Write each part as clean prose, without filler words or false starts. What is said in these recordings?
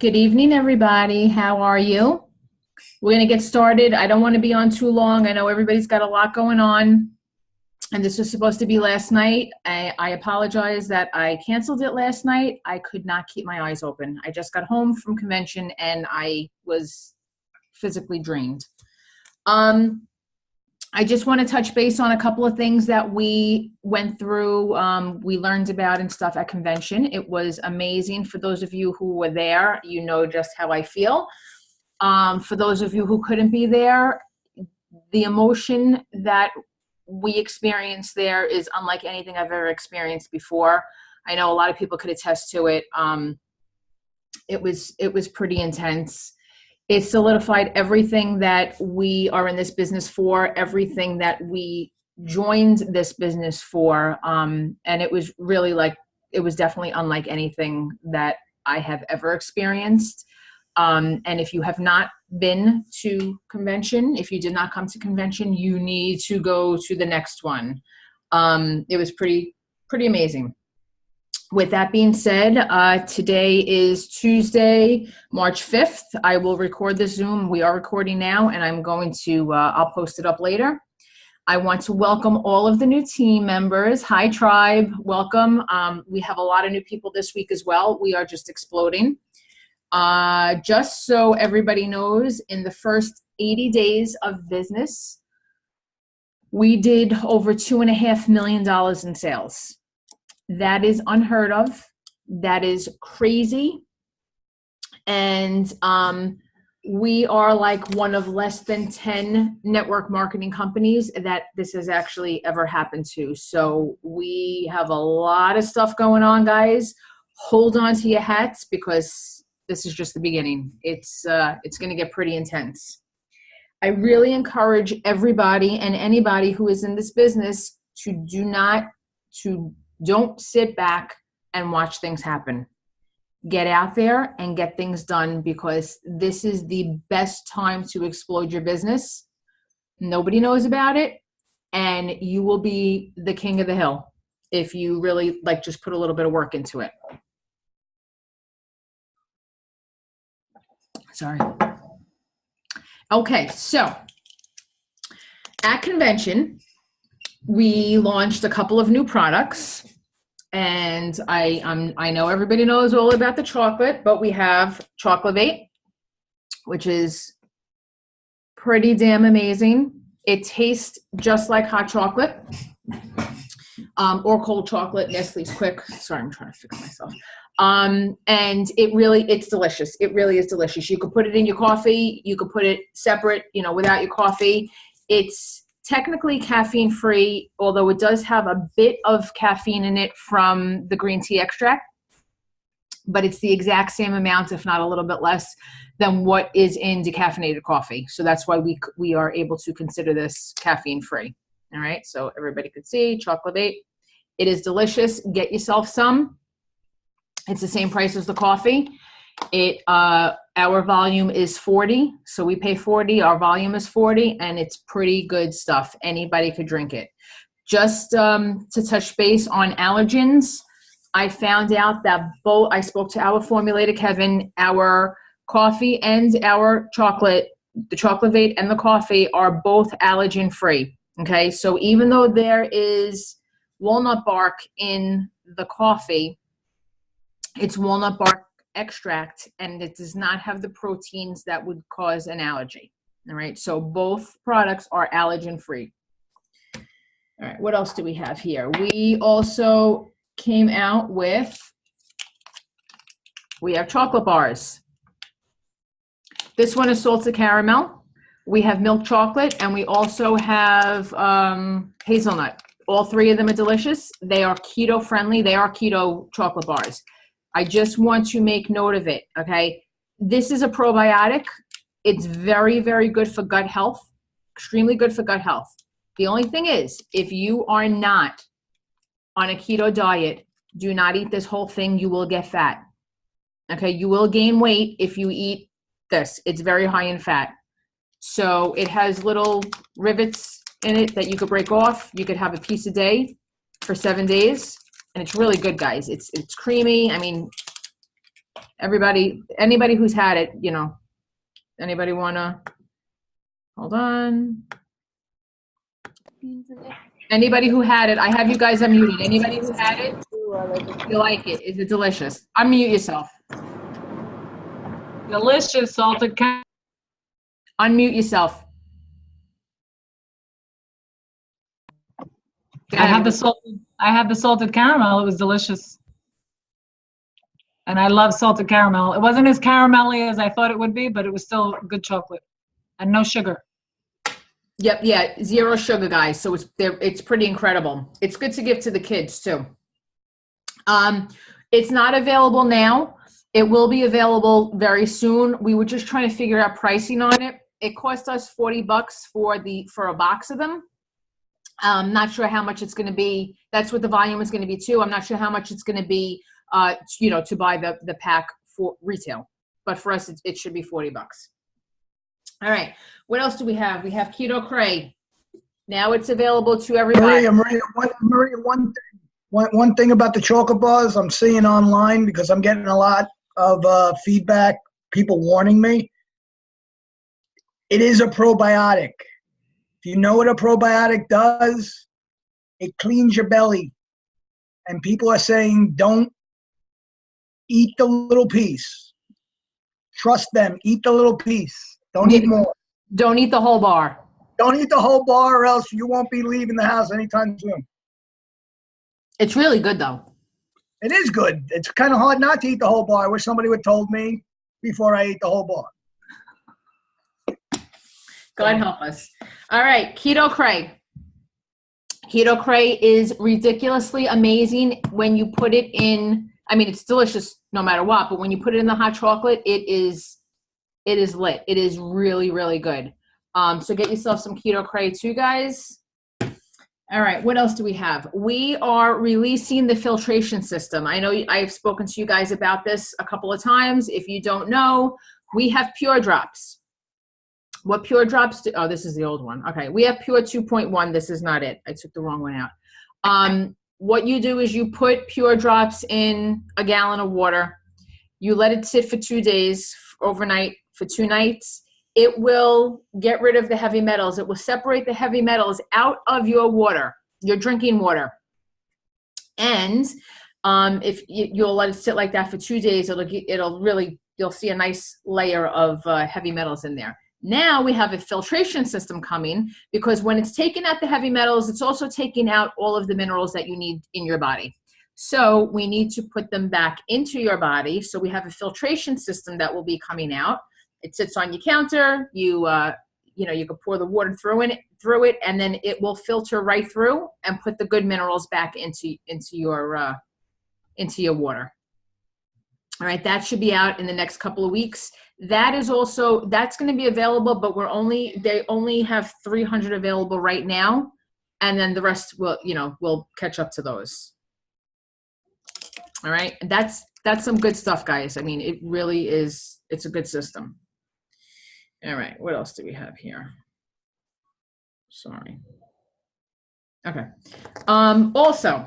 Good evening, everybody. How are you? We're going to get started. I don't want to be on too long. I know everybody's got a lot going on, and this was supposed to be last night. I apologize that I canceled it last night. I could not keep my eyes open. I just got home from convention, and I was physically drained. I just want to touch base on a couple of things that we went through, we learned about and stuff at convention. It was amazing. For those of you who were there, you know just how I feel. For those of you who couldn't be there, the emotion that we experienced there is unlike anything I've ever experienced before. I know a lot of people could attest to it. It was pretty intense. It solidified everything that we are in this business for, everything that we joined this business for. And it was really it was definitely unlike anything that I have ever experienced. And if you have not been to convention, if you did not come to convention, you need to go to the next one. It was pretty amazing. With that being said, today is Tuesday, March 5th. I will record the Zoom. We are recording now, and I'm going to, I'll post it up later. I want to welcome all of the new team members. Hi, Tribe. Welcome. We have a lot of new people this week as well. We are just exploding. Just so everybody knows, in the first 80 days of business, we did over $2.5 million in sales. That is unheard of. That is crazy. And we are like one of less than 10 network marketing companies that this has actually ever happened to. So we have a lot of stuff going on, guys. Hold on to your hats because this is just the beginning. It's going to get pretty intense. I really encourage everybody and anybody who is in this business to don't sit back and watch things happen. Get out there and get things done because this is the best time to explode your business. Nobody knows about it, and you will be the king of the hill if you really just put a little bit of work into it. Sorry. Okay, so at convention, we launched a couple of new products, and I know everybody knows all about the chocolate, but we have Chocolate, which is pretty damn amazing. It tastes just like hot chocolate, or cold chocolate, Nestle's Quick. Sorry, I'm trying to fix myself. And it's delicious. It really is delicious. You could put it in your coffee. You could put it separate, without your coffee. It's technically caffeine free, although it does have a bit of caffeine in it from the green tea extract, but it's the exact same amount, if not a little bit less, than what is in decaffeinated coffee. So that's why we are able to consider this caffeine free. All right. So everybody could see Chocolate. It is delicious. Get yourself some. It's the same price as the coffee. Our volume is 40, so we pay 40. Our volume is 40, and it's pretty good stuff. Anybody could drink it. Just to touch base on allergens, I found out that I spoke to our formulator, Kevin. Our coffee and our chocolate, the Chocolate and the coffee, are both allergen free. Okay, so even though there is walnut bark in the coffee, it's walnut bark extract, and it does not have the proteins that would cause an allergy. All right, so both products are allergen free. All right, what else do we have here? We also came out with, we have chocolate bars. This one is salted caramel. We have milk chocolate, and we also have hazelnut. All three of them are delicious. They are keto friendly. They are keto chocolate bars. I just want to make note of it, okay? This is a probiotic. It's very, very good for gut health, extremely good for gut health. The only thing is, if you are not on a keto diet, do not eat this whole thing. You will get fat, okay? You will gain weight if you eat this. It's very high in fat. So it has little rivets in it that you could break off. You could have a piece a day for 7 days. And it's really good, guys. It's creamy. I mean, Anybody who's had it, you know, anybody wanna, hold on. Anybody who had it, I have you guys unmuted. Anybody who had it, you like it? Is it delicious? Unmute yourself. Delicious salted caramel. Unmute yourself. I had the salted caramel. It was delicious. And I love salted caramel. It wasn't as caramelly as I thought it would be, but it was still good chocolate and no sugar. Yep, yeah, 0 sugar, guys. So it's pretty incredible. It's good to give to the kids too. It's not available now. It will be available very soon. We were just trying to figure out pricing on it. It cost us $40 for a box of them. Not sure how much it's going to be. That's what the volume is going to be too. I'm not sure how much it's going to be, you know, to buy the pack for retail. But for us, it should be $40. All right. What else do we have? We have Keto Cray. Now it's available to everybody. Maria, one thing about the chocolate bars I'm seeing online, because I'm getting a lot of feedback, people warning me. It is a probiotic. If you know what a probiotic does, it cleans your belly. And people are saying, don't eat the little piece. Trust them. Eat the little piece. Don't eat more. Don't eat the whole bar. Don't eat the whole bar, or else you won't be leaving the house anytime soon. It's really good, though. It is good. It's kind of hard not to eat the whole bar. I wish somebody would have told me before I ate the whole bar. God help us. All right, Keto Cray. Keto Cray is ridiculously amazing when you put it in. I mean, it's delicious no matter what, but when you put it in the hot chocolate, it is lit. It is really, really good. So get yourself some Keto Cray too, guys. All right, what else do we have? We are releasing the filtration system. I know I've spoken to you guys about this a couple of times. If you don't know, we have Pure Drops. What Pure Drops do? Oh, this is the old one. Okay, we have Pure 2.1. This is not it. I took the wrong one out. What you do is you put Pure Drops in a gallon of water. You let it sit for 2 days, overnight, for 2 nights. It will get rid of the heavy metals. It will separate the heavy metals out of your water, your drinking water. And if you'll let it sit like that for 2 days, you'll see a nice layer of heavy metals in there. Now we have a filtration system coming, because when it's taking out the heavy metals, it's also taking out all of the minerals that you need in your body. So we need to put them back into your body. So we have a filtration system that will be coming out. It sits on your counter. You can pour the water through it, and then it will filter right through and put the good minerals back into your water. All right, that should be out in the next couple of weeks. That's going to be available, but they only have 300 available right now, and then the rest will catch up to those. All right, that's some good stuff, guys. I mean, it really is. It's a good system. All right, what else do we have here? Sorry. Okay. Also,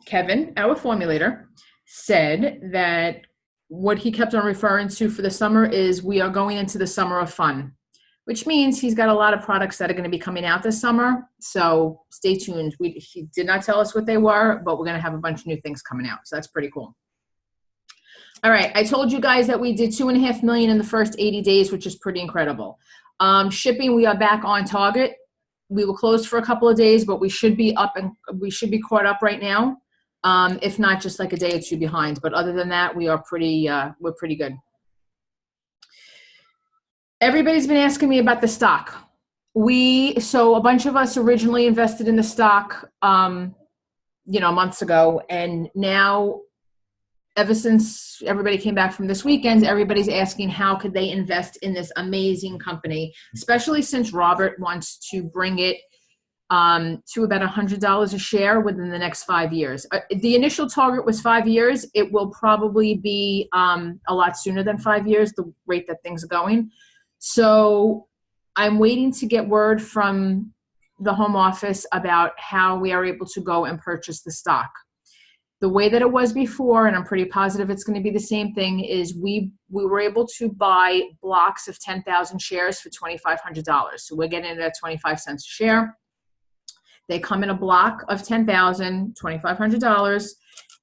Kevin, our formulator, said that what he kept on referring to for the summer is we are going into the summer of fun, which means he's got a lot of products that are going to be coming out this summer. So stay tuned. He did not tell us what they were, but we're going to have a bunch of new things coming out. So that's pretty cool. All right, I told you guys that we did 2.5 million in the first 80 days, which is pretty incredible. Shipping, we are back on target. We were closed for a couple of days, but we should be up and we should be caught up right now. If not, just like a day or two behind. But other than that, we're pretty good. Everybody's been asking me about the stock. So a bunch of us originally invested in the stock, months ago, and now, ever since everybody came back from this weekend, everybody's asking how could they invest in this amazing company, especially since Robert wants to bring it to about $100 a share within the next 5 years. The initial target was 5 years. It will probably be a lot sooner than 5 years, the rate that things are going. So I'm waiting to get word from the home office about how we are able to go and purchase the stock. the way that it was before, and I'm pretty positive it's going to be the same thing, is we were able to buy blocks of 10,000 shares for $2,500. So we're getting it at 25 cents a share. They come in a block of 10,000, $2,500,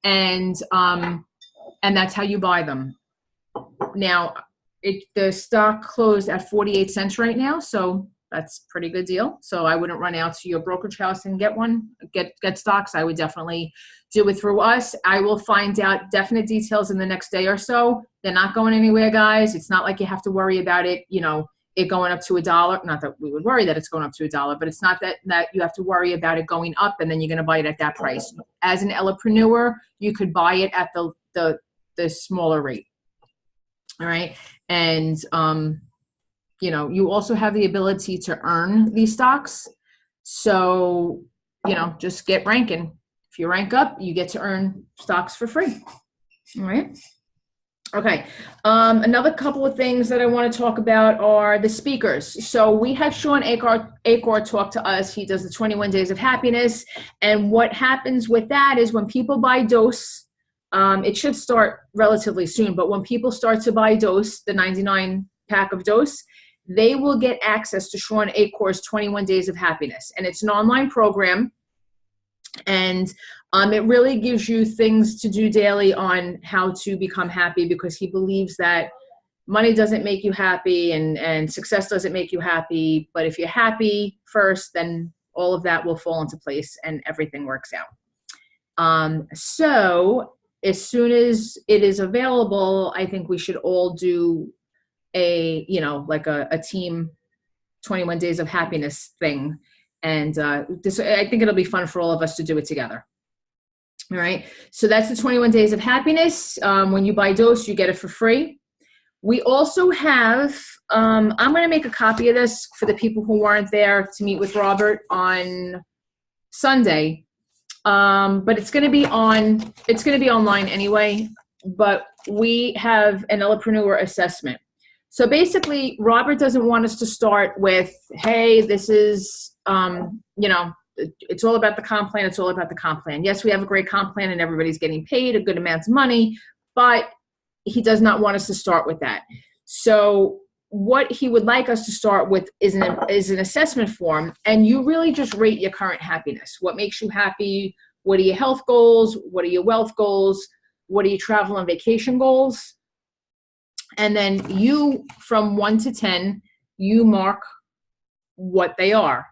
and that's how you buy them. Now, the stock closed at 48 cents right now, so that's a pretty good deal. So I wouldn't run out to your brokerage house and get stocks. I would definitely do it through us. I will find out definite details in the next day or so. They're not going anywhere, guys. It's not like you have to worry about it, it going up to $1. Not that we would worry that it's going up to $1, but it's not that you have to worry about it going up and then you're going to buy it at that price. As an Ellapreneur, you could buy it at the smaller rate. All right. And, you also have the ability to earn these stocks. So, just get ranking. If you rank up, you get to earn stocks for free. All right. Okay. Another couple of things that I want to talk about are the speakers. So we had Sean Acor talk to us. He does the 21 Days of Happiness. And what happens with that is when people buy Dose, it should start relatively soon, but when people start to buy Dose, the 99 pack of Dose, they will get access to Sean Acor's 21 Days of Happiness. And it's an online program. And it really gives you things to do daily on how to become happy, because he believes that money doesn't make you happy and success doesn't make you happy. But if you're happy first, then all of that will fall into place and everything works out. So as soon as it is available, I think we should all do a team 21 Days of Happiness thing. And I think it'll be fun for all of us to do it together. All right. So that's the 21 Days of Happiness. When you buy Dose, you get it for free. We also have, I'm going to make a copy of this for the people who weren't there to meet with Robert on Sunday. But it's going to be online anyway, but we have an Ellapreneur assessment. So basically, Robert doesn't want us to start with, hey, this is, it's all about the comp plan. It's all about the comp plan. Yes, we have a great comp plan and everybody's getting paid a good amount of money, but he does not want us to start with that. So what he would like us to start with is an assessment form, and you really just rate your current happiness. What makes you happy? What are your health goals? What are your wealth goals? What are your travel and vacation goals? And then you, from 1 to 10, you mark what they are.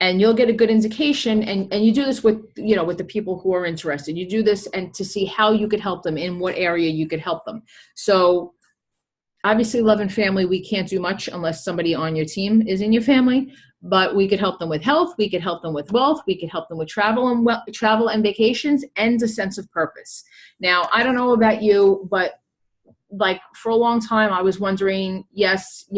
And you'll get a good indication, and you do this with the people who are interested. You do this and to see how you could help them, in what area you could help them. So obviously, love and family, we can't do much unless somebody on your team is in your family, but we could help them with health. We could help them with wealth. We could help them with travel and vacations and a sense of purpose. Now, I don't know about you, but like for a long time, I was wondering, yes,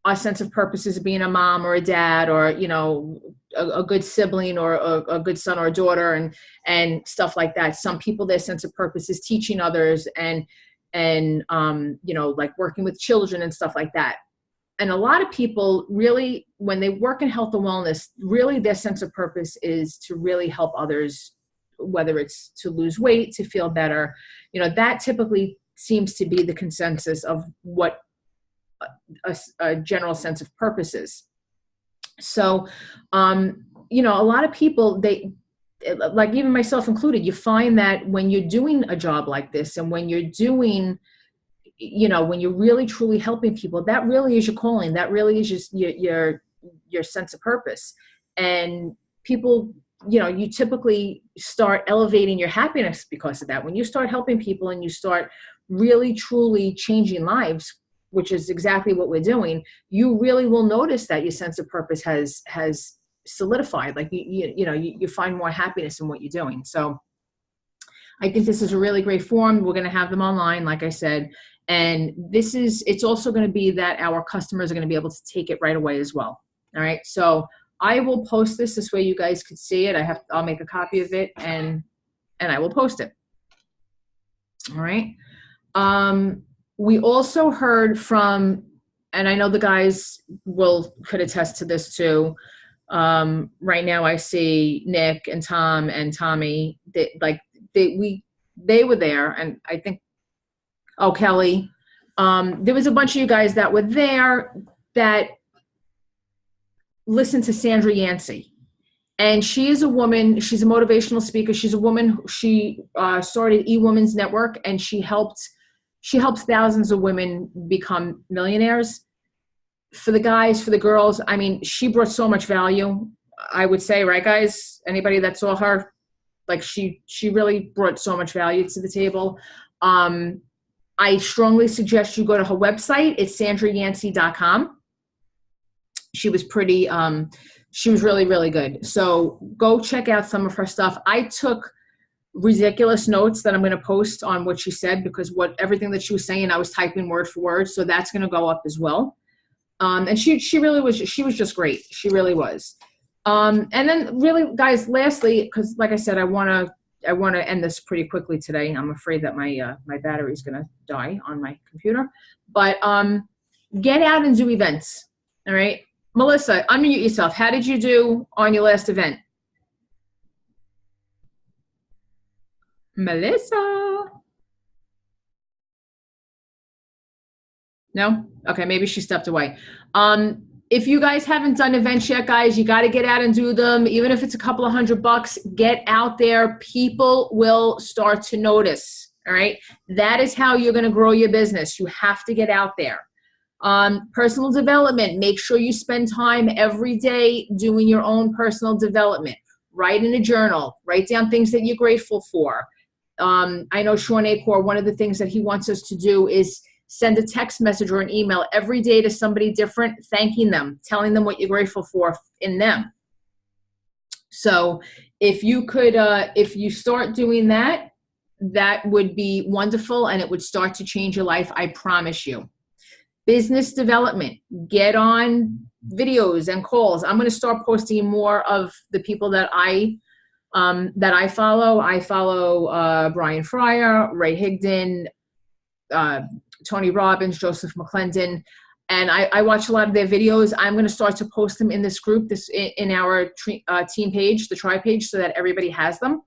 our sense of purpose is being a mom or a dad or, a good sibling or a good son or a daughter and stuff like that. Some people, their sense of purpose is teaching others and like working with children and stuff like that. And a lot of people really, when they work in health and wellness, really their sense of purpose is to really help others, whether it's to lose weight, to feel better. That typically seems to be the consensus of what a general sense of purpose is. So, a lot of people, they, like even myself included, you find that when you're doing a job like this and when you're doing, when you're really truly helping people, that really is your calling. That really is just your sense of purpose. And people, you typically start elevating your happiness because of that. When you start helping people and you start really truly changing lives, which is exactly what we're doing, you really will notice that your sense of purpose has solidified. Like you find more happiness in what you're doing. So I think this is a really great form. We're going to have them online, like I said, and it's also going to be that our customers are going to be able to take it right away as well. All right. So I will post this way you guys could see it. I'll make a copy of it and I will post it. All right. We also heard from, and I know the guys could attest to this too, Right now I see Nick and Tom and Tommy. They were there, and I think, oh, Kelly. There was a bunch of you guys that were there that listened to Sandra Yancey. And she is a woman, she's a motivational speaker. She's a woman, she started eWomen's Network, and she helps thousands of women become millionaires. For the guys, for the girls, I mean, she brought so much value, I would say, right, guys? Anybody that saw her, like, she really brought so much value to the table. I strongly suggest you go to her website. It's sandrayancey.com. She was pretty, she was really, really good. So go check out some of her stuff. I took ridiculous notes that I'm going to post on what she said, because everything that she was saying, I was typing word for word. So that's going to go up as well. And she was just great. She really was. And then really, guys, lastly, because like I said, I want to end this pretty quickly today. I'm afraid that my battery is going to die on my computer, but get out and do events. All right. Melissa, unmute yourself. How did you do on your last event? Melissa? No? Okay, maybe she stepped away. If you guys haven't done events yet, guys, you got to get out and do them. Even if it's a couple of $100, get out there. People will start to notice, all right? That is how you're going to grow your business. You have to get out there. Personal development, make sure you spend time every day doing your own personal development. Write in a journal. Write down things that you're grateful for. I know Sean Acor, one of the things that he wants us to do is send a text message or an email every day to somebody different, thanking them, telling them what you're grateful for in them. So if you could, if you start doing that, that would be wonderful, and it would start to change your life, I promise you. Business development, get on videos and calls. I'm going to start posting more of the people that I follow. I follow Brian Fryer, Ray Higdon, Tony Robbins, Joseph McClendon, and I watch a lot of their videos. I'm going to start to post them in this group, in our team page, the Tribe page, so that everybody has them.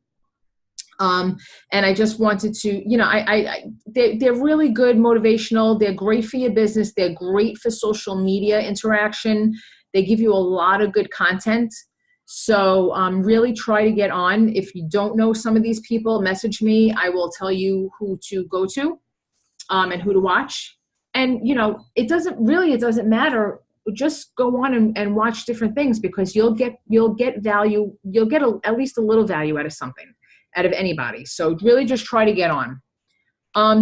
And I just wanted to, you know, they're really good motivational. They're great for your business. They're great for social media interaction. They give you a lot of good content. So really try to get on. If you don't know some of these people, message me. I will tell you who to go to and who to watch. And, you know, it doesn't matter. Just go on and watch different things, because you'll get value. You'll get at least a little value out of something, out of anybody. So really just try to get on.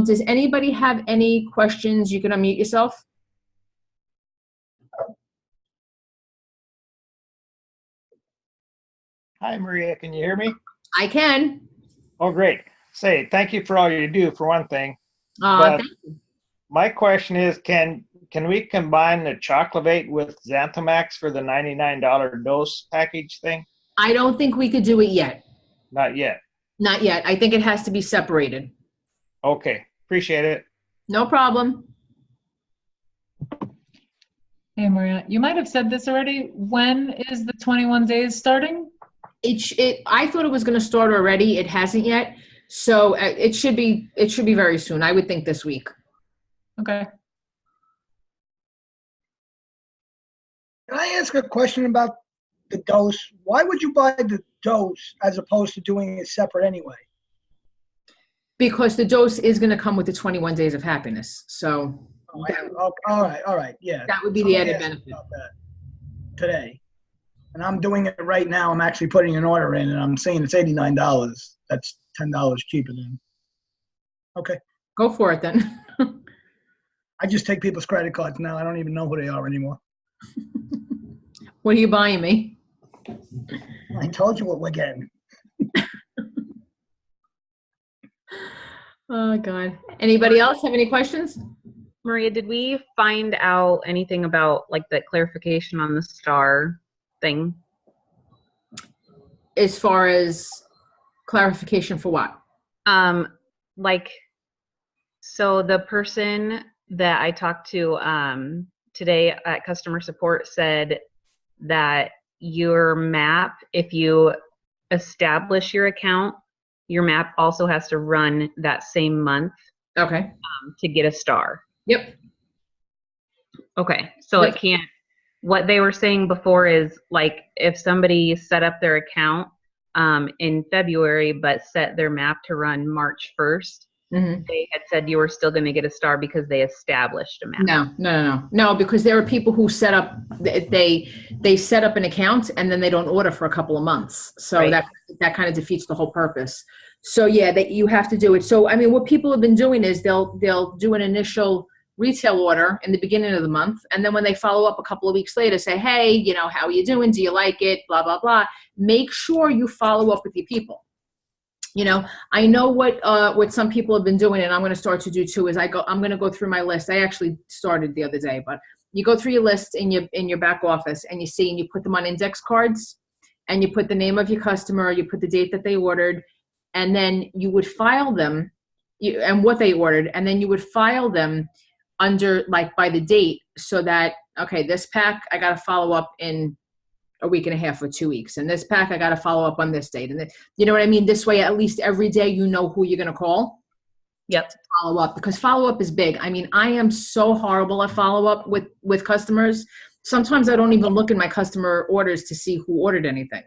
Does anybody have any questions? You can unmute yourself. Hi, Maria. Can you hear me? I can. Oh, great. Say, thank you for all you do, for one thing. Thank you. My question is, can we combine the Choclavate with Xanthamax for the $99 dose package thing? I don't think we could do it yet. Not yet. Not yet. I think it has to be separated. Okay. Appreciate it. No problem. Hey, Maria, you might have said this already. When is the 21 days starting? I thought it was going to start already. It hasn't yet. So it should be very soon. I would think this week. Okay. Can I ask a question about the dose? Why would you buy the dose as opposed to doing it separate anyway? Because the dose is going to come with the 21 days of happiness. So all right, yeah. that would be the added benefit. About that today. And I'm doing it right now. I'm actually putting an order in, and I'm saying it's $89. That's $10 cheaper than. Okay. Go for it then. I just take people's credit cards now. I don't even know who they are anymore. What are you buying me? I told you what we're getting. Oh, God. Anybody else have any questions? Maria, did we find out anything about like the clarification on the star thing? As far as clarification for what? Like, so the person that I talked to today at customer support said that your MAP, if you establish your account, your MAP also has to run that same month Okay. to get a star. Yep. Okay, so Yep. it can't, what they were saying before is like if somebody set up their account in February but set their MAP to run March 1st, Mhm. they had said you were still going to get a star because they established a MAP. No, because there are people who set up, they set up an account and then they don't order for a couple of months. So Right. that kind of defeats the whole purpose. So yeah, that you have to do it. So, I mean, what people have been doing is they'll do an initial retail order in the beginning of the month. And then when they follow up a couple of weeks later, say, hey, you know, how are you doing? Do you like it? Blah, blah, blah. Make sure you follow up with your people. You know, I know what some people have been doing, and I'm going to start to do too, is I'm going to go through my list. I actually started the other day, but you go through your list in your back office and you put them on index cards, and you put the name of your customer, you put the date that they ordered, and then you would file them and what they ordered, and then you would file them under, like, by the date, so that, okay, this pack I got to follow up in a week and a half or 2 weeks, and this pack I got to follow up on this date, and you know what I mean? This way, at least every day you know who you're going to call. Yep. To follow up, because follow up is big. I mean, I am so horrible at follow up with customers. Sometimes I don't even look in my customer orders to see who ordered anything.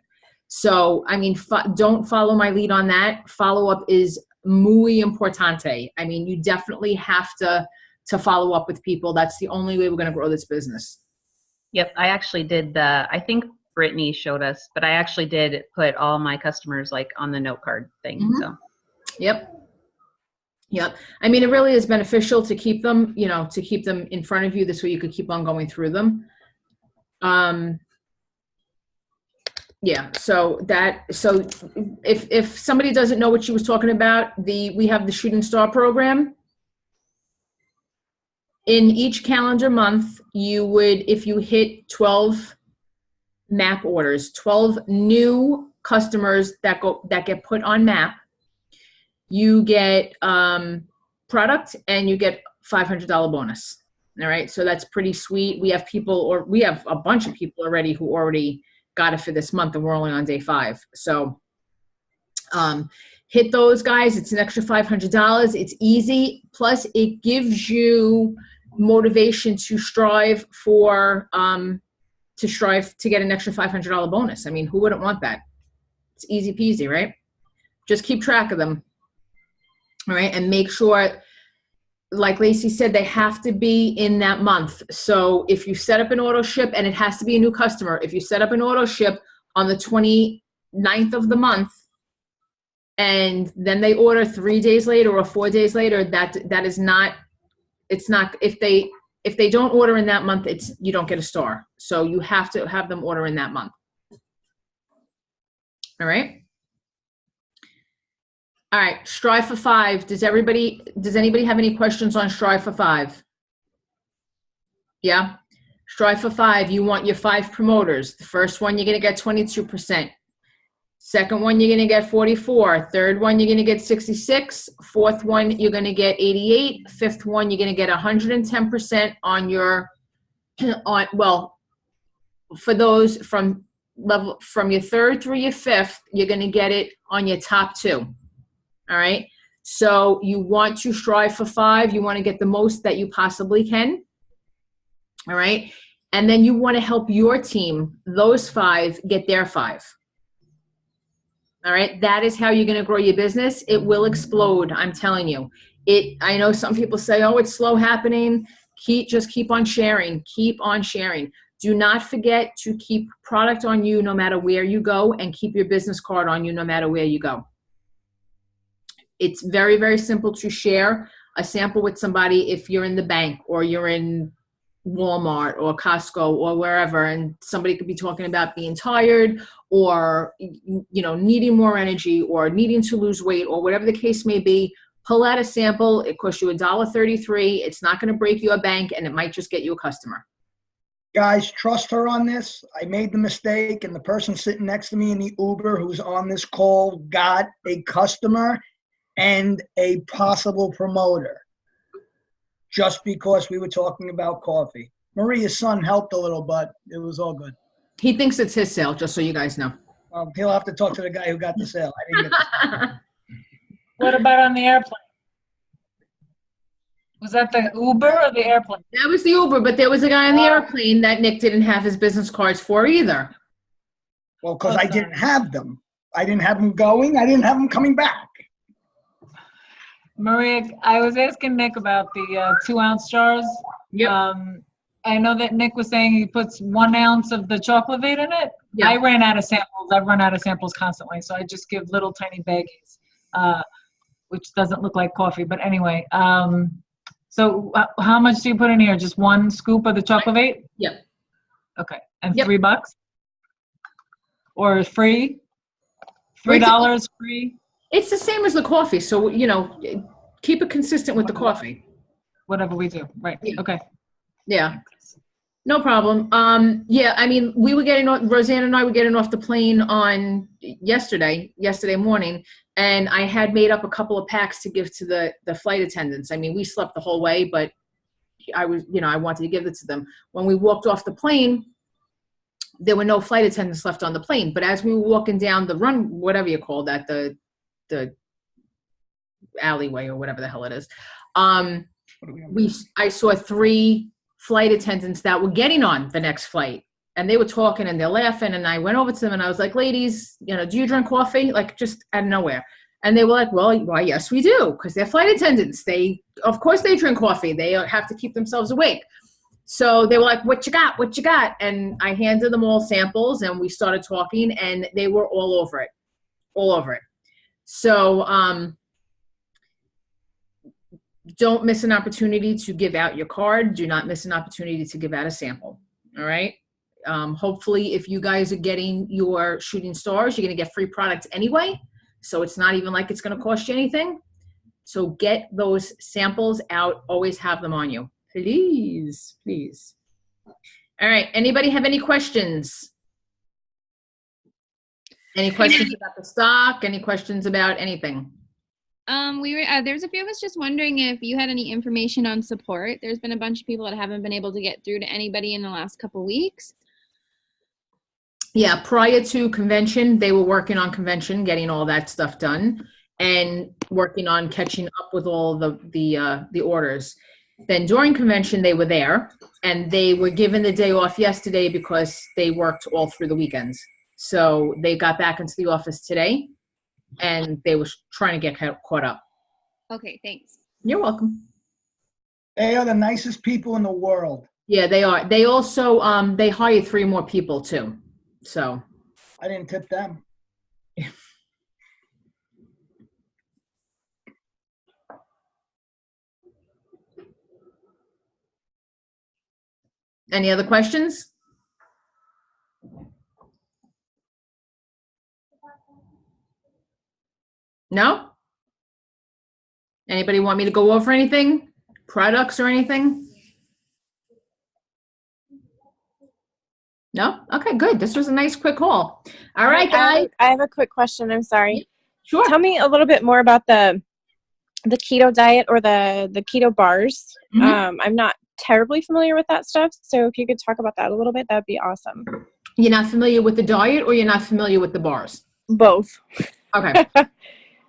So, I mean, don't follow my lead on that. Follow up is muy importante. I mean, you definitely have to follow up with people. That's the only way we're going to grow this business. Yep. I actually did I think Brittany showed us, but I actually did put all my customers like on the note card thing. Mhm. So. Yep. I mean, it really is beneficial to keep them, you know, to keep them in front of you. This way you could keep on going through them. Yeah. So if somebody doesn't know what she was talking about, we have the Shooting Star program. In each calendar month, if you hit 12 MAP orders, 12 new customers that get put on MAP, you get product and you get $500 bonus. All right, so that's pretty sweet. We have a bunch of people already who already got it for this month, and we're only on day 5. So hit those guys. It's an extra $500. It's easy. Plus, it gives you motivation to strive to get an extra $500 bonus. I mean, who wouldn't want that? It's easy peasy, right? Just keep track of them. All right, and make sure, like Lacey said, they have to be in that month. So if you set up an auto ship, and it has to be a new customer, if you set up an auto ship on the 29th of the month, and then they order 3 days later or 4 days later, that is not, it's not, if they don't order in that month, you don't get a star. So you have to have them order in that month. All right, Strive for 5. Does anybody have any questions on Strive for 5? Yeah? Strive for 5, you want your 5 promoters. The first one, you're going to get 22%. Second one, you're going to get 44. Third one, you're going to get 66. Fourth one, you're going to get 88. Fifth one, you're going to get 110% on your, for those from your third through your fifth, you're going to get it on your top 2. All right. So you want to strive for 5. You want to get the most that you possibly can. All right. And then you want to help your team, those 5, get their 5. All right. That is how you're going to grow your business. It will explode. I'm telling you. I know some people say, oh, it's slow happening. Just keep on sharing. Keep on sharing. Do not forget to keep product on you no matter where you go, and keep your business card on you no matter where you go. It's very, very simple to share a sample with somebody if you're in the bank or you're in Walmart or Costco or wherever, and somebody could be talking about being tired or, you know, needing more energy or needing to lose weight or whatever the case may be. Pull out a sample. It costs you $1.33. It's not going to break your bank, and it might just get you a customer. Guys, trust her on this. I made the mistake, and the person sitting next to me in the Uber who's on this call got a customer and a possible promoter just because we were talking about coffee. Maria's son helped a little, but it was all good. He thinks it's his sale, just so you guys know. He'll have to talk to the guy who got the sale. I didn't get the sale. What about on the airplane? Was that the Uber or the airplane? That was the Uber, but there was a guy on the airplane that Nick didn't have his business cards for either. Well, because I didn't have them. I didn't have them going. I didn't have them coming back. Maria, I was asking Nick about the 2-ounce jars. Yep. I know that Nick was saying he puts 1 ounce of the Chocolavate in it. Yeah. I ran out of samples. I've run out of samples constantly, so I just give little tiny baggies, which doesn't look like coffee. But anyway, so how much do you put in here? Just 1 scoop of the Chocolavate? Yep. Okay, and Yep. $3? Or free? $3 free? It's the same as the coffee, so, keep it consistent with the coffee. Whatever we do, right, Yeah. okay. Yeah, no problem. Yeah, I mean, Roseanne and I were getting off the plane on yesterday morning, and I had made up a couple of packs to give to the flight attendants. I mean, we slept the whole way, but I wanted to give it to them. When we walked off the plane, there were no flight attendants left on the plane, but as we were walking down the run, whatever you call that, the alleyway or whatever the hell it is, I saw 3 flight attendants that were getting on the next flight, and they were talking and they're laughing, and I went over to them and I was like, ladies, do you drink coffee? Like, just out of nowhere. And they were like, well, why, yes, we do, because they're flight attendants. Of course they drink coffee. They have to keep themselves awake. So they were like, what you got? What you got? And I handed them all samples, and we started talking, and they were all over it. So don't miss an opportunity to give out your card. Do not miss an opportunity to give out a sample. All right. Hopefully, if you guys are getting your shooting stars, you're going to get free products anyway. So it's not even like it's going to cost you anything. So get those samples out. Always have them on you. Please, please. All right. Anybody have any questions? Any questions about the stock? Any questions about anything? There's a few of us just wondering if you had any information on support. There's been a bunch of people that haven't been able to get through to anybody in the last couple weeks. Yeah, prior to convention, they were working on convention, getting all that stuff done, and working on catching up with all the orders. Then during convention, they were there, and they were given the day off yesterday because they worked all through the weekends. So they got back into the office today, and they were trying to get caught up. Okay, thanks. You're welcome. They are the nicest people in the world. Yeah, they are. They also, they hired 3 more people too. So. I didn't tip them. Any other questions? No? Anybody want me to go over anything? Products or anything? No? Okay, good. This was a nice quick haul. All right, guys. I have a quick question. I'm sorry. Sure. Tell me a little bit more about the keto diet or the keto bars. Mhm. I'm not terribly familiar with that stuff, so if you could talk about that a little bit, that'd be awesome. You're not familiar with the diet, or you're not familiar with the bars? Both. Okay.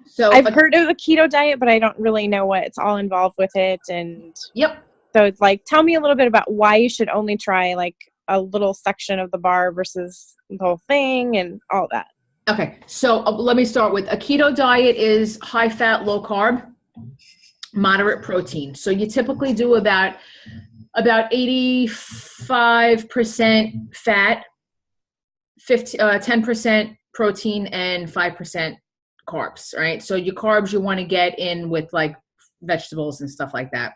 So I've heard of the keto diet, but I don't really know what's all involved with it. And Yep. so it's like, tell me a little bit about why you should only try like a little section of the bar versus the whole thing and all that. Okay. So let me start with a keto diet is high fat, low carb, moderate protein. So you typically do about 85% fat, 10% protein, and 5% carbs, right? So your carbs you want to get in with like vegetables and stuff like that.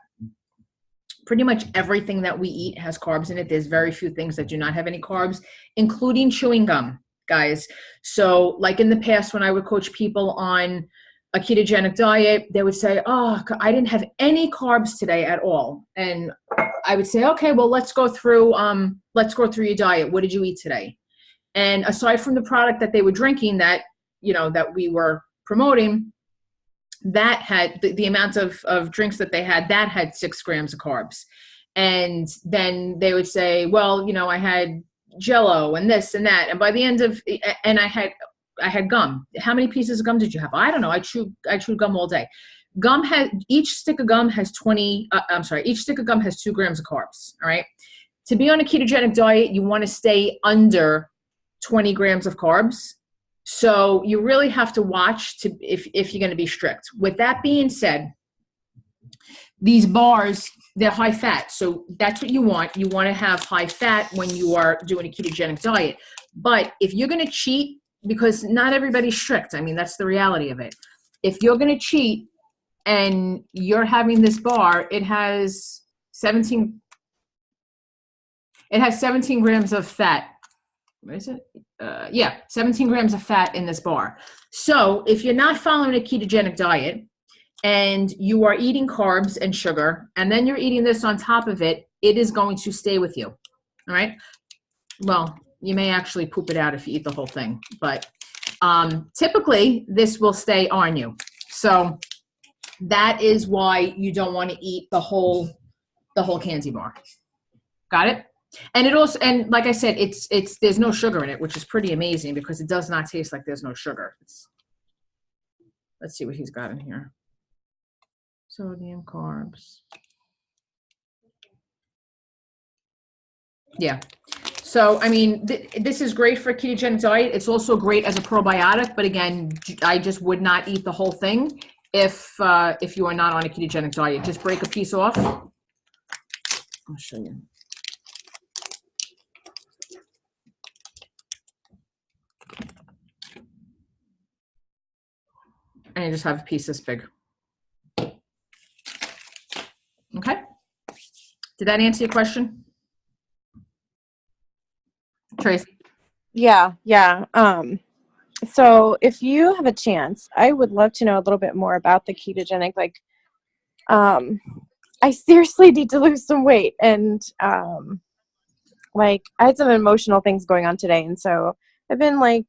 Pretty much everything that we eat has carbs in it. There's very few things that do not have any carbs, including chewing gum, guys. So like in the past, when I would coach people on a ketogenic diet, they would say, oh, I didn't have any carbs today at all. And I would say, okay, well, let's go through your diet. What did you eat today? And aside from the product that they were drinking that we were promoting, that had the amount of drinks that they had, that had 6 grams of carbs. And then they would say, well, I had Jello and this and that. And by the end of, and I had gum. How many pieces of gum did you have? I don't know. I chewed gum all day. Each stick of gum has 2 grams of carbs. All right. To be on a ketogenic diet, you want to stay under 20 grams of carbs. So you really have to watch if you're going to be strict. With that being said, these bars, they're high fat. So that's what you want. You want to have high fat when you are doing a ketogenic diet. But if you're going to cheat, because not everybody's strict, I mean, that's the reality of it. If you're going to cheat and you're having this bar, it has 17 grams of fat. What is it? 17 grams of fat in this bar. So if you're not following a ketogenic diet and you are eating carbs and sugar, and then you're eating this on top of it, it is going to stay with you. All right. Well, you may actually poop it out if you eat the whole thing, but typically this will stay on you. So that is why you don't want to eat the whole candy bar. Got it? And it also, and like I said, there's no sugar in it, which is pretty amazing because it does not taste like there's no sugar. Let's see what he's got in here. Sodium, carbs. Yeah. So, I mean, this is great for a ketogenic diet. It's also great as a probiotic, but again, I just would not eat the whole thing if you are not on a ketogenic diet. Just break a piece off. I'll show you. And you just have a piece this big. Okay. Did that answer your question, Tracy? Yeah. So if you have a chance, I would love to know a little bit more about the ketogenic. Like, I seriously need to lose some weight, and like I had some emotional things going on today, and so I've been like,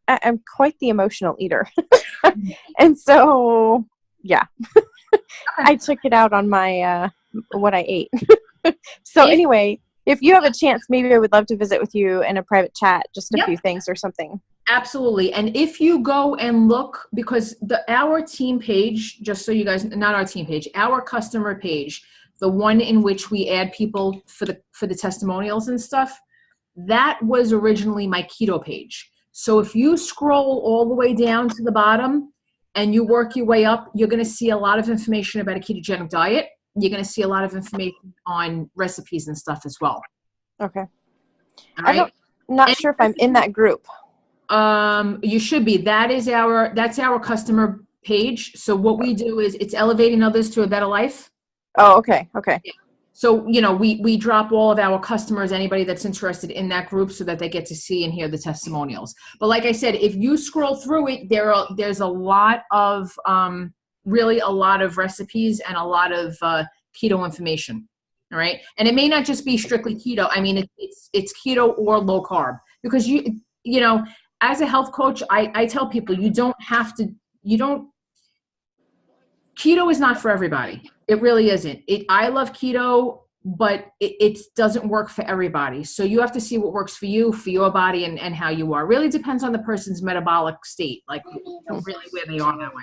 I'm quite the emotional eater, and so yeah, I took it out on my what I ate. So anyway, if you have a chance, maybe I would love to visit with you in a private chat, just a few things or something. Absolutely. And if you go and look, because our team page, just so you guys, not our team page, our customer page, the one in which we add people for the testimonials and stuff, that was originally my keto page. So if you scroll all the way down to the bottom and you work your way up, you're going to see a lot of information about a ketogenic diet. You're going to see a lot of information on recipes and stuff as well. Okay. All right. I'm not sure if I'm in that group. You should be. That's our customer page. So what we do is it's elevating others to a better life. Oh, okay. Okay. So, we drop all of our customers, anybody that's interested in that group, so that they get to see and hear the testimonials. But like I said, if you scroll through it, there's a lot of, really a lot of recipes and a lot of keto information. All right. And it may not just be strictly keto. I mean, it's keto or low carb, because as a health coach, I tell people keto is not for everybody. It really isn't. I love keto, but it doesn't work for everybody. So you have to see what works for you, for your body, and how you are. It really depends on the person's metabolic state, like really where they are that way.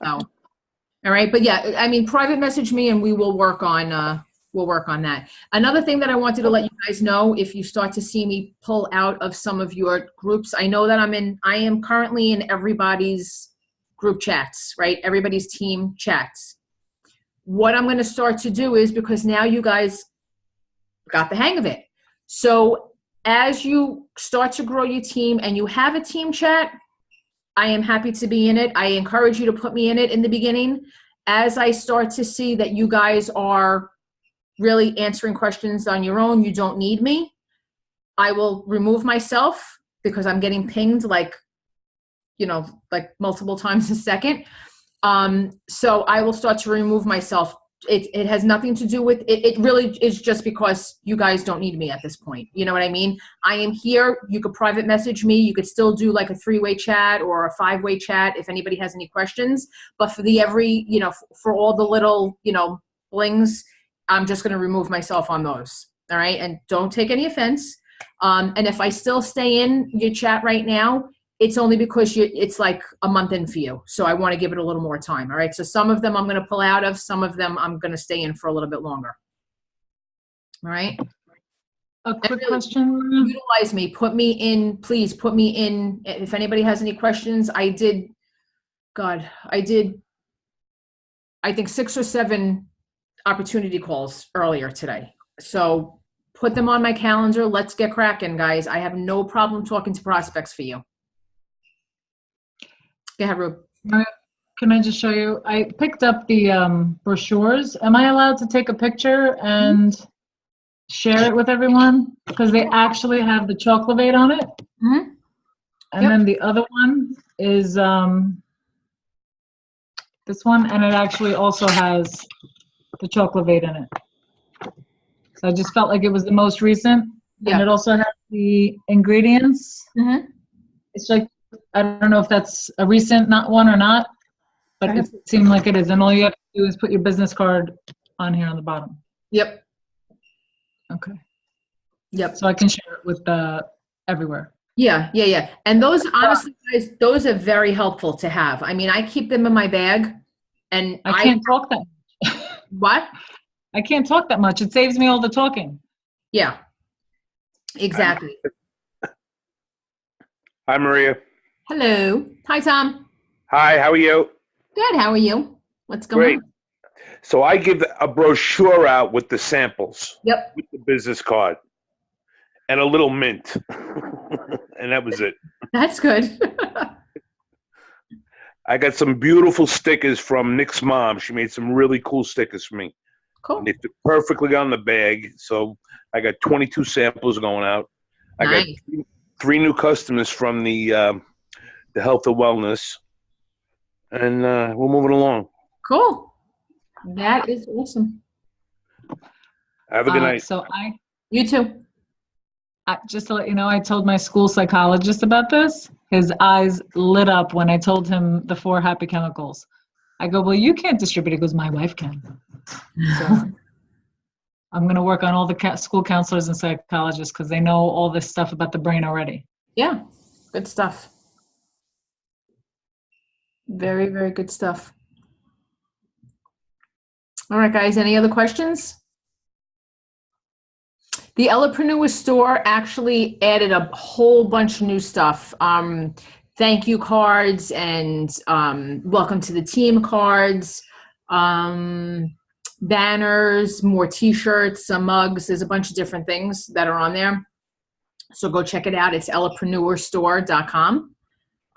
So, all right. But yeah, I mean, private message me and we will work on that. Another thing that I wanted to let you guys know, if you start to see me pull out of some of your groups, I know that I am currently in everybody's group chats, right? Everybody's team chats. What I'm going to start to do is, because now you guys got the hang of it. So as you start to grow your team and you have a team chat, I am happy to be in it. I encourage you to put me in it in the beginning. As I start to see that you guys are really answering questions on your own, you don't need me, I will remove myself, because I'm getting pinged like multiple times a second. So I will start to remove myself. It has nothing to do with it. It really is just because you guys don't need me at this point. You know what I mean? I am here. You could private message me. You could still do like a 3-way chat or a 5-way chat if anybody has any questions. But for for all the little, blings, I'm just going to remove myself on those. All right. And don't take any offense. And if I still stay in your chat right now, it's only because it's like a month in for you. So I want to give it a little more time. All right. So some of them I'm going to pull out of, some of them I'm going to stay in for a little bit longer. All right. A quick question. Utilize me. Put me in, please put me in. If anybody has any questions, I did, I think 6 or 7 opportunity calls earlier today. So put them on my calendar. Let's get cracking, guys. I have no problem talking to prospects for you. Go ahead, Rube. Can I just show you? I picked up the brochures. Am I allowed to take a picture and share it with everyone? Because they actually have the Chocolate on it. Mm-hmm. And Yep. then the other one is this one, and it actually also has the Chocolate in it. So I just felt like it was the most recent. Yeah. And it also has the ingredients. Mm-hmm. It's like, I don't know if that's a recent one or not, but it seemed like it is. And all you have to do is put your business card on here on the bottom. Yep. Okay. Yep. So I can share it with everywhere. Yeah. And those, honestly, guys, those are very helpful to have. I mean, I keep them in my bag, and I can't talk that much. What? I can't talk that much. It saves me all the talking. Yeah. Exactly. Hi, Maria. Hello. Hi, Tom. Hi, how are you? Good. How are you? What's going Great. on? So I give a brochure out with the samples, Yep. with the business card, and a little mint. And that was it. That's good. I got some beautiful stickers from Nick's mom. She made some really cool stickers for me. Cool. And they fit perfectly on the bag. So I got 22 samples going out. I Nice. got 3 new customers from the health and wellness. And we're moving along. Cool. That is awesome. Have a good night. So You too. just to let you know, I told my school psychologist about this. His eyes lit up when I told him the 4 happy chemicals. I go, well, you can't distribute it. He goes, my wife can. So I'm going to work on all the school counselors and psychologists because they know all this stuff about the brain already. Yeah. Good stuff. Very, very good stuff. All right, guys. Any other questions? The Ellepreneur store actually added a whole bunch of new stuff. Thank you cards and welcome to the team cards, banners, more t-shirts, some mugs. There's a bunch of different things that are on there. So go check it out. It's ellepreneurstore.com.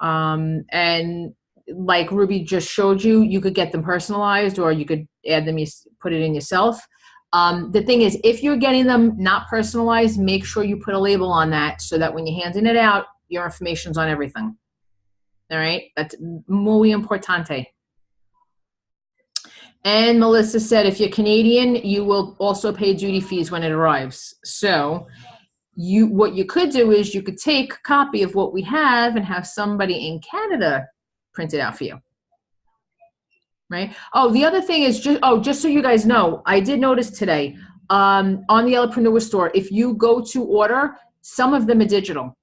And like Ruby just showed you, you could get them personalized or you could add them, put it in yourself. The thing is, if you're getting them not personalized, make sure you put a label on that so that when you're handing it out, your information's on everything. All right? That's muy importante. And Melissa said, if you're Canadian, you will also pay duty fees when it arrives. So what you could do is you could take a copy of what we have and have somebody in Canada print it out for you. Right? Oh, the other thing is just so you guys know, I did notice today on the Ellepreneur store, if you go to order, some of them are digital.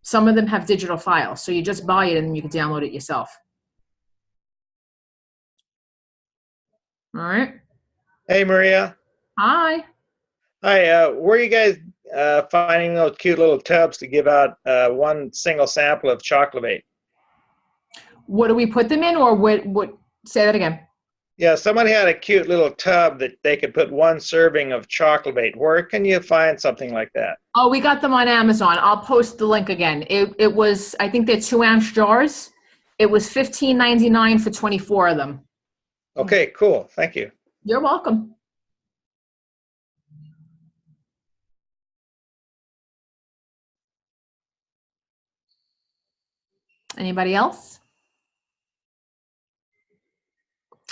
Some of them have digital files. So you just buy it and then you can download it yourself. All right. Hey, Maria. Hi. Hi. Where are you guys finding those cute little tubs to give out one single sample of Chocolate? What do we put them in, or what? Say that again. Yeah, somebody had a cute little tub that they could put one serving of Chocolate. Where can you find something like that? Oh, we got them on Amazon. I'll post the link again. It was, I think they're 2-ounce jars. It was $15.99 for 24 of them. Okay, cool. Thank you. You're welcome. Anybody else?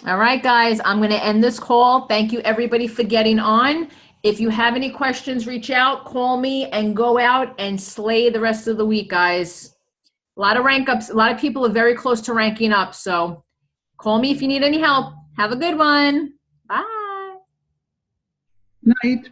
All right, guys, I'm going to end this call. Thank you, everybody, for getting on. If you have any questions, reach out, call me, and go out and slay the rest of the week, guys. A lot of rank ups. A lot of people are very close to ranking up. So call me if you need any help. Have a good one. Bye. Night.